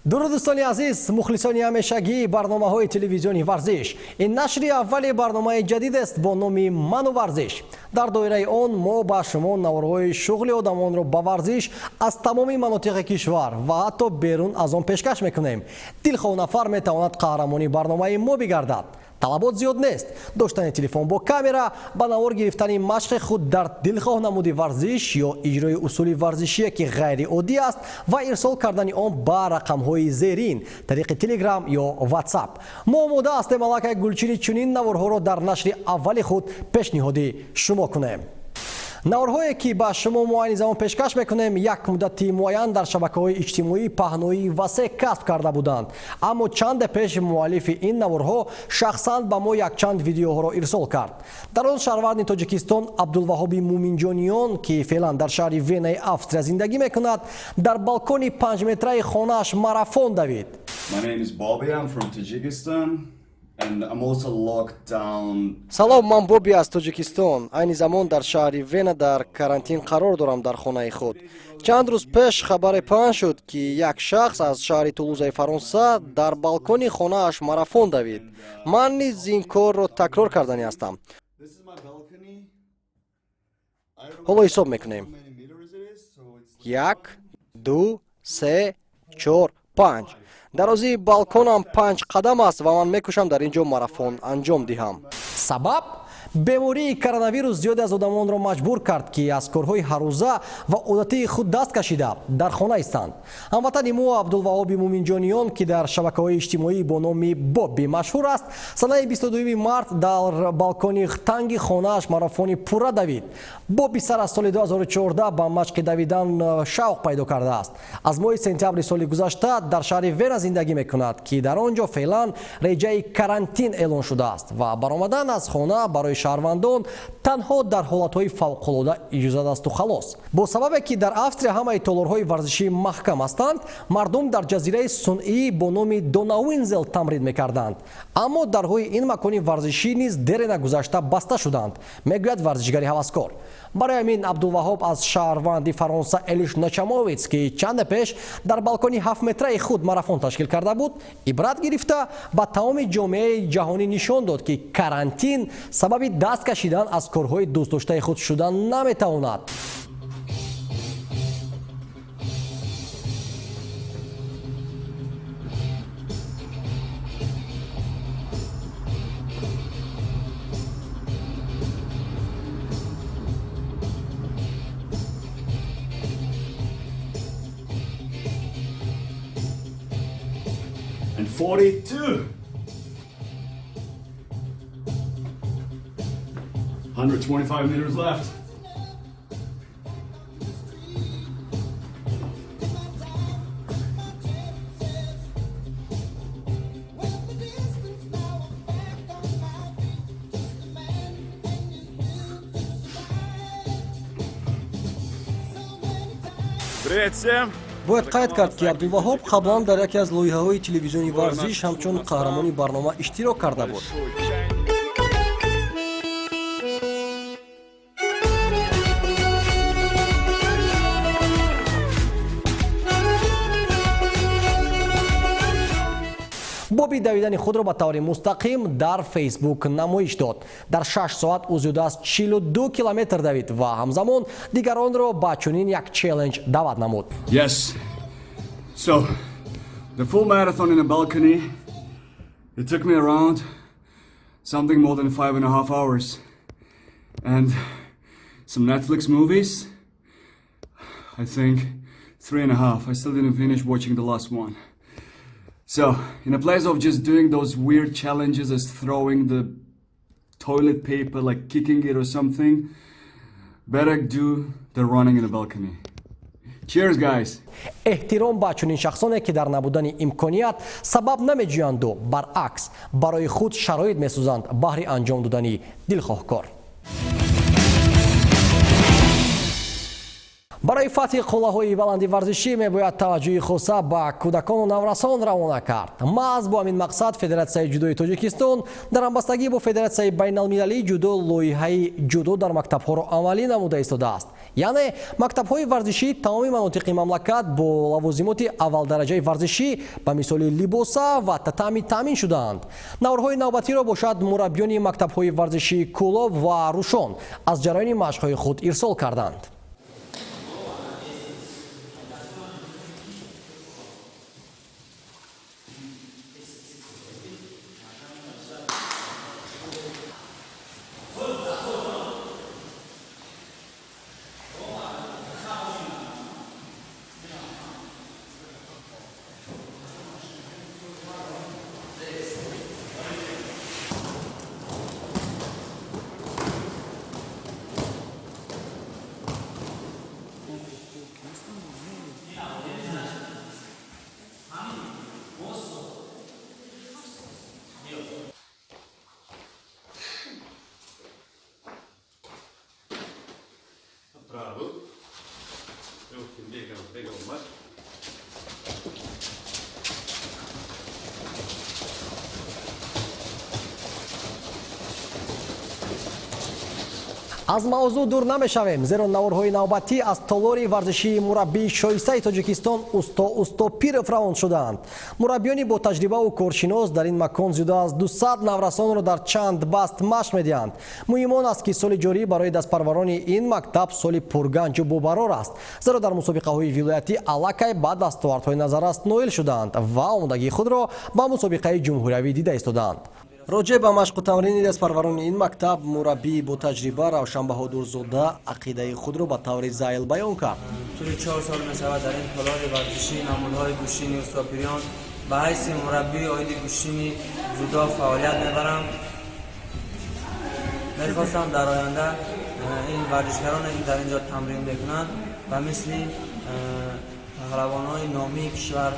дуруд дӯстони азиз, мухлисони ҳамешагии барномаҳои телевизиони варзиш. Ин нашри аввали барномаи ҷадид аст бо номи «Ману варзиш». Дар доираи он мо ба шумо наврҳои шуғли одамонро ба варзиш аз тамоми манотиқи кишвар ва ҳатто берун аз он пешкаш мекунем. Дилхоҳ нафар метавонад қаҳрамони барномаи мо бигардад. Талабот зиёд нест. Доштани телефон бо камера, ба навор гирифтани машқи худ дар дилхоҳ намуди варзиш ё иҷрои усули варзишие ки ғайриоддӣ аст ва ирсол кардани он ба рақамҳои зерин тариқи телеграм ё ватсап. Мо омода ҳастем аллакай гулчини чунин наврҳоро дар нашри аввали худ пешниҳодӣ шумо кунем. наврҳое ки ба шумо мо айни замон пешкаш мекунем як муддати муайян дар шабакаҳои иҷтимоӣ паҳноии васеъ касб карда буданд, аммо чанде пеш муаллифи ин наврҳо шахсан ба мо якчанд видеоҳоро ирсол кард. дар он шаҳрварди тоҷикистон Абдулваҳоби Муминҷониён ки феълан дар шаҳри Венаи Австрия зиндагӣ мекунад, дар балкони 5-метраи хонааш марафон давид. Салом, ман Боби аз Тоҷикистон. Айни замон дар шаҳри Вена дар карантин қарор дорам дар хонаи худ. Чанд рӯз пеш хабаре паҳн шуд, ки як шахс аз шаҳри Тулузаи Фаронса дар балкони хонааш марафон давид. Ман низ ин корро такрор кардани ҳастам. ҳоло ҳисоб мекунем. 1, 2, 3, 4, 5. дарозии балконам 5 қадам аст ва ман мекӯшам дар ин ҷо марафон анҷом диҳам. Сабаб? бемории коронавирус зиёде аз одамонро маҷбур кард ки аз корҳои ҳаррӯза ва одатии худ даст кашида дар хона истанд. ҳамватани мо Абдулваҳоби Муминҷониён ки дар шабакаҳои иҷтимоӣ бо номи Боби машҳур аст, санаи 22 март дар балкони танги хонааш марафони пурра давид. Боби сар аз соли 2014 ба машқи давидан шавқ пайдо кардааст. аз моҳи сентябри соли гузашта дар шаҳри Вена зиндагӣ мекунад ки дар он ҷо феълан реҷаи карантин эълон шудааст ва баромадан аз хона барои шаҳрвандон танҳо дар ҳолатҳои фавқулода иҷозат асту халос. бо сабабе ки дар Австрия ҳамаи толорҳои варзишӣ маҳкам ҳастанд, мардум дар ҷазираи сунъӣ бо номи Донауинзел тамрин мекарданд. аммо дарҳои ин макони варзишӣ низ дере нагузашта баста шуданд, мегӯяд варзишгари ҳаваскор. барои ҳамин Абдулваҳоб аз шаҳрванди Фаронса Элиш Ночамовец ки чанде пеш дар балкони 7-метраи худ марафон ташкил карда буд, ибрат гирифта ба тамоми ҷомеаи ҷаҳонӣ нишон дод ки карантин сабаби даст кашидан аз корҳои дӯстдоштаи худ шудан наметавонад. And 42. 125 meters left. Привет всем! бояд қайд кард ки Абдулваҳоб қаблан дар яке аз лоиҳаҳои телевизиони варзиш ҳамчун қаҳрамони барнома иштирок карда буд. боби давидани худро ба таври мустақим дар фейсбук намоиш дод. дар 6 соат ӯ зиёда аз 42 километр давид ва ҳамзамон дигаронро ба чунин як челленҷ даъват намуд. Yes. So, the full marathon in a balcony, it took me around something more than 5.5 hours. And some Netflix movies, I think 3.5. I still didn't finish watching the last one. So, in a place of just doing those weird challenges as throwing the toilet paper, like kicking it or something, better do the running in the balcony. Cheers, guys! эҳтиром ба чунин шахсоне ки дар набудани имконият сабаб намеҷӯянду баръакс барои худ шароит месозанд баҳри анҷом додани дилхоҳкор. барои фатҳи қуллаҳои баланди варзишӣ мебояд таваҷҷӯҳи хуса ба кӯдакону наврасон равона кард. маҳз бо ҳамин мақсад Федератсияи ҷудои Тоҷикистон дар ҳамбастагӣ бо Федератсияи байналмилалии ҷудо лоиҳаи ҷудо дар мактабҳоро амалӣ намуда истодааст. яъне мактабҳои варзишӣ тамоми манотиқи мамлакат бо лавозимоти аввалдараҷаи варзишӣ ба мисоли либоса ва татами таъмин шудаанд. наврҳои навбатиро бошад мураббиёни мактабҳои варзишии Кӯлоб ва Рӯшон аз ҷараёни машқҳои худ ирсол карданд. Bravo. Legal, mas. аз мавзӯъ дур намешавем, зеро наврҳои навбатӣ аз толори варзишии мураббии шоистаи Тоҷикистон Усто Пиров равон шудаанд. мураббиёни бо таҷрибаву коршинос дар ин макон зиёда аз 200 наврасонро дар чанд баст машқ медиҳанд. муҳим он аст ки соли ҷорӣ барои дастпарварони ин мактаб соли пурганҷу бобарор аст, зеро дар мусобиқаҳои вилоятӣ аллакай ба дастовардҳои назарраст ноил шудаанд ва омодагии худро ба мусобиқаи ҷумҳуриявӣ дида истодаанд. роҷеъ ба машқу тамрини дастпарварони ин мактаб мураббии бо таҷриба Равшан Баҳодурзода ақидаи худро ба таври зайл баён кард. тӯли 4 сол мешавад дар ин толори варзишӣ намудҳои гӯшини Устопириён ба ҳайси мураббии оиди гӯшини зудо фаъолият мебарам. мехостам дар оянда ин варзишгароне ки дар инҷо тамрин мекунанд ба мисли паҳлавонҳои номии кишвар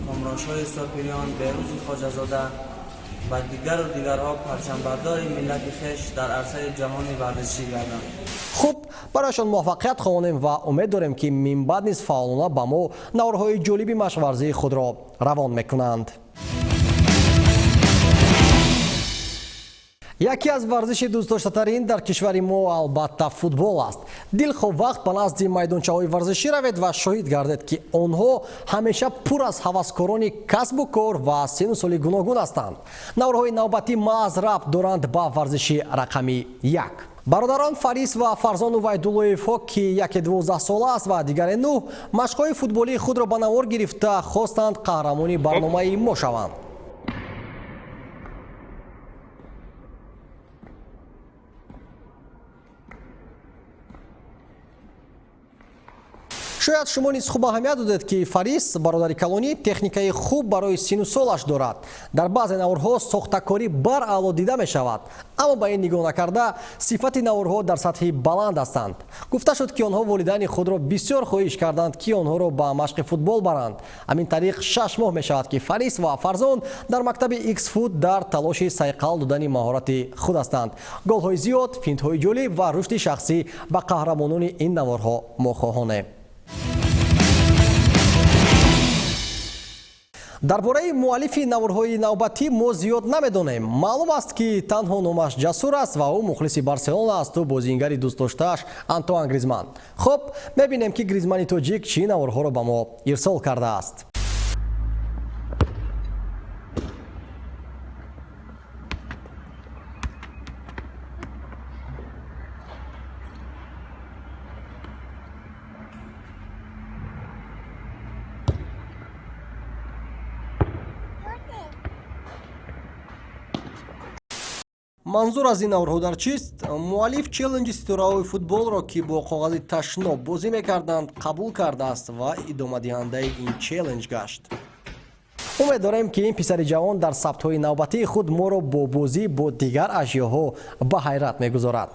Комроншоҳи Устопириён, Беҳрӯзи Хоҷазода ва дигарҳо парчамбардори миллати хеш дар арсаи ҷаҳони варзишӣ гарданд. хуб, барояшон муваффақият хоҳонем ва умед дорем ки минбаъд низ фаъолона ба мо наврҳои ҷолиби машқварзии худро равон мекунанд. яке аз варзиши дӯстдоштатарин дар кишвари мо албатта футбол аст. дилхоҳ вақт ба назди майдончаҳои варзишӣ равед ва шоҳид гардед ки онҳо ҳамеша пур аз ҳаваскорони касбу кор ва сину соли гуногун ҳастанд. наврҳои навбатӣ маҳз рабт доранд ба варзиши рақами 1. бародарон Фарис ва Фарзону Вайдуллоевҳо ки яке 12 сола аст ва дигаре 9 машқҳои футболии худро ба навор гирифта хостанд қаҳрамони барномаи мо шаванд. шояд шумо низ хуб аҳамият додед ки Фарис, бародари калонӣ, техникаи хуб барои сину солаш дорад. дар баъзе наврҳо сохтакорӣ баръало дида мешавад, аммо ба ин нигоҳ накарда сифати наврҳо дар сатҳи баланд ҳастанд. гуфта шуд ки онҳо волидайни худро бисёр хоҳиш карданд ки онҳоро ба машқи футбол баранд. ҳамин тариқ 6 моҳ мешавад ки Фарис ва Фарзон дар мактаби X-Foot дар талоши сайқал додани маҳорати худ ҳастанд. голҳои зиёд, финтҳои ҷолиб ва рушди шахсӣ ба қаҳрамонони ин наврҳо мохоҳонем. дар бораи муаллифи наврҳои навбатӣ мо зиёд намедонем. маълум аст ки танҳо номаш ҷасур аст ва ӯ мухлиси Барселона асту бозигари дӯстдоштааш Антуан Гризман. хуб, мебинем ки Гризмани тоҷик чӣ наврҳоро ба мо ирсол кардааст. манзур аз ин наврҳо дар чист? муаллиф челленҷи ситораҳои футболро ки бо коғази ташноб бозӣ мекарданд қабул кардааст ва идомадиҳандаи ин челленҷ гашт. умед дорем ки ин писари ҷавон дар сабтҳои навбатии худ моро бо бозӣ бо дигар ашёҳо ба ҳайрат мегузорад.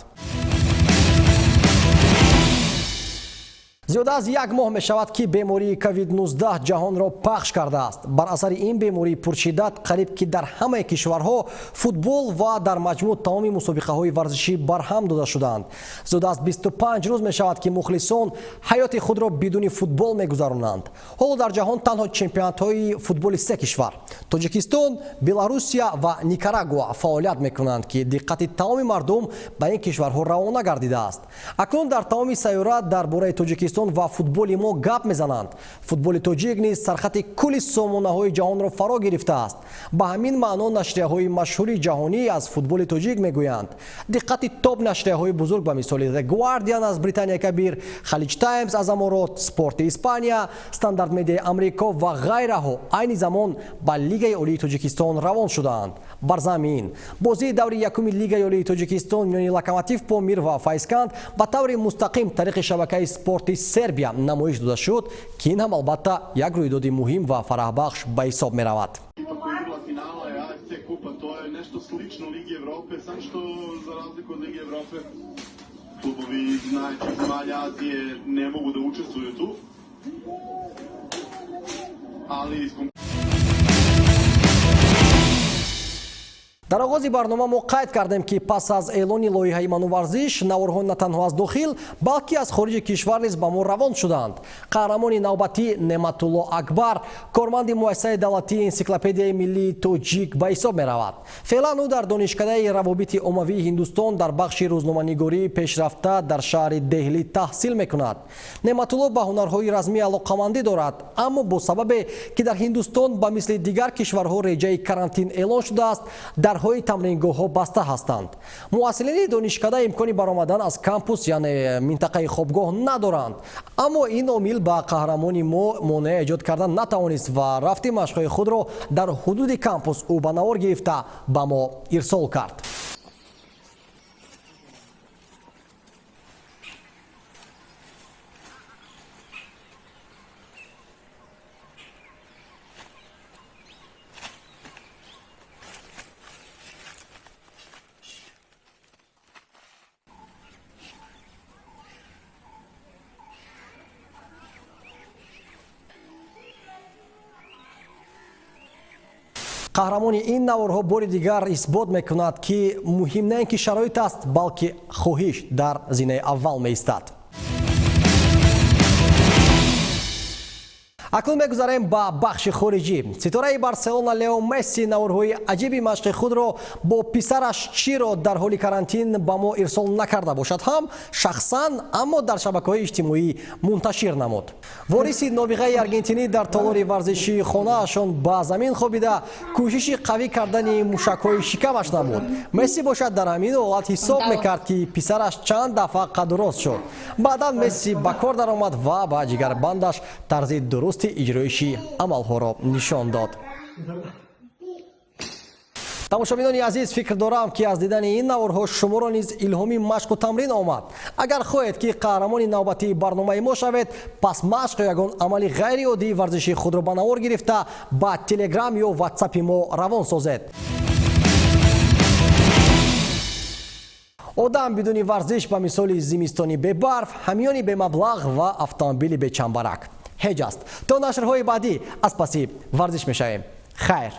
зиёда аз 1 моҳ мешавад ки бемории COVID-19 ҷаҳонро пахш кардааст. Бар асари ин бемории пуршиддат қариб ки дар ҳамаи кишварҳо футбол ва дар маҷмӯъ тамоми мусобиқаҳои варзишӣ барҳам дода шуданд. зиёда аз 25 рӯз мешавад ки мухлисон ҳаёти худро бидуни футбол мегузаронанд. ҳоло дар ҷаҳон танҳо чемпионатҳои футболи 3 кишвар Тоҷикистон, Беларусия ва Никарагуа фаъолият мекунанд ки диққати тамоми мардум ба ин кишварҳо равона гардидааст. акнун дар тамоми сайёра дар бораи Тоҷикистон ва футболи мо гап мезананд. Футболи тоҷик низ сархати кулли сомонаҳои ҷаҳонро фаро гирифтааст. Ба ҳамин маъно нашрияҳои машҳури ҷаҳонӣ аз футболи тоҷик мегӯянд. Диққати топ нашрияҳои бузург ба мисоли The Guardian аз Британияи Кабир, Khalij Times аз Аморот, Спорти Испания, Стандарт Медиаи Амрико ва ғайраҳо айни замон ба Лигаи олии Тоҷикистон равон шудаанд. Бар замин бозии даври якуми Лигаи олии Тоҷикистон миёни Локомотив Помир ва Файсканд ба таври мустақим тариқи шабакаи спорти Сербия намоиш дода шуд, ки ин ҳам албатта як рӯйдоди муҳим ва фараҳбахш ба ҳисоб меравад. Klubovi iz najvećih zemalja Azije ne mogu da učestvuju tu, ali дар оғози барнома мо қайд кардем ки пас аз эълони лоиҳаи мануварзиш наворҳо на танҳо аз дохил балки аз хориҷи кишвар низ ба мо равон шуданд. қаҳрамони навбатӣ Неъматулло Акбар корманди муассисаи давлатии энциклопедияи миллии тоҷик ба ҳисоб меравад. феълан ӯ дар донишкадаи равобити оммавии Ҳиндустон дар бахши рӯзноманигории пешрафта дар шаҳри Деҳлӣ таҳсил мекунад. Неъматулло ба ҳунарҳои размӣ алоқамандӣ дорад, аммо бо сабабе ки дар Ҳиндустон ба мисли дигар кишварҳо реҷаи карантин эълон шудааст, дарҳои тамрингоҳҳо баста ҳастанд. муассилини донишкада имкони баромадан аз кампус яъне минтақаи хобгоҳ надоранд, аммо ин омил ба қаҳрамони мо монеъ эҷод кардан натавонист ва рафти машқҳои худро дар ҳудуди кампус ӯ ба навор гирифта ба мо ирсол кард. қаҳрамони ин наворҳо бори дигар исбот мекунад ки муҳим на ин ки шароит аст, балки хоҳиш дар зинаи аввал меистад. акнун мегузарем ба бахши хориҷӣ. ситораи Барселона Лео Месси наворҳои аҷиби машқи худро бо писараш чиро дар ҳоли карантин ба мо ирсол накарда бошад ҳам шахсан, аммо дар шабакаҳои иҷтимоӣ мунташир намуд. вориси нобиғаи аргентинӣ дар толори варзишии хонаашон ба замин хобида кӯшиши қавӣ кардани мушакҳои шикамаш намуд. Месси бошад дар ҳамин ҳолат ҳисоб мекард ки писараш чанд дафъа қаддурост шуд. баъдан Месси ба кор даромад ва ба ҷигарбандаш тарзи дуруст иҷроиши амалҳоро нишон дод. тамошобинони азиз, фикр дорам ки аз дидани ин наворҳо шуморо низ илҳоми машқу тамрин омад. агар хоҳед ки қаҳрамони навбатии барномаи мо шавед, пас машқ ё ягон амали ғайриоддии варзиши худро ба навор гирифта ба телеграм ё ватсапи мо равон созед. одам бидуни варзиш ба мисоли зимистони бебарф, ҳамёни бемаблағ ва автомобили бечамбарак ҳеҷ аст. то нашрҳои баъдӣ аз паси варзиш мешавем. хайр.